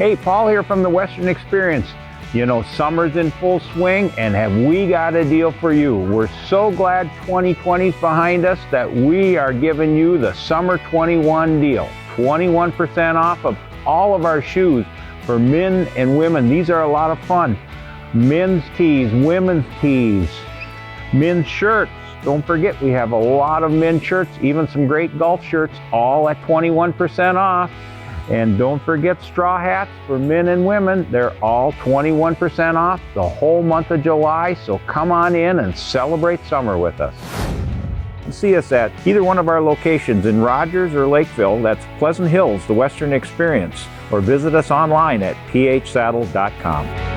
Hey, Paul here from the Western Experience. You know, summer's in full swing, and have we got a deal for you. We're so glad 2020's behind us that we are giving you the Summer 21 deal. 21% off of all of our shoes for men and women. These are a lot of fun. Men's tees, women's tees, men's shirts. Don't forget, we have a lot of men's shirts, even some great golf shirts, all at 21% off. And don't forget straw hats for men and women. They're all 21% off the whole month of July. So come on in and celebrate summer with us. See us at either one of our locations in Rogers or Lakeville. That's Pleasant Hills, the Western Experience. Or visit us online at phsaddle.com.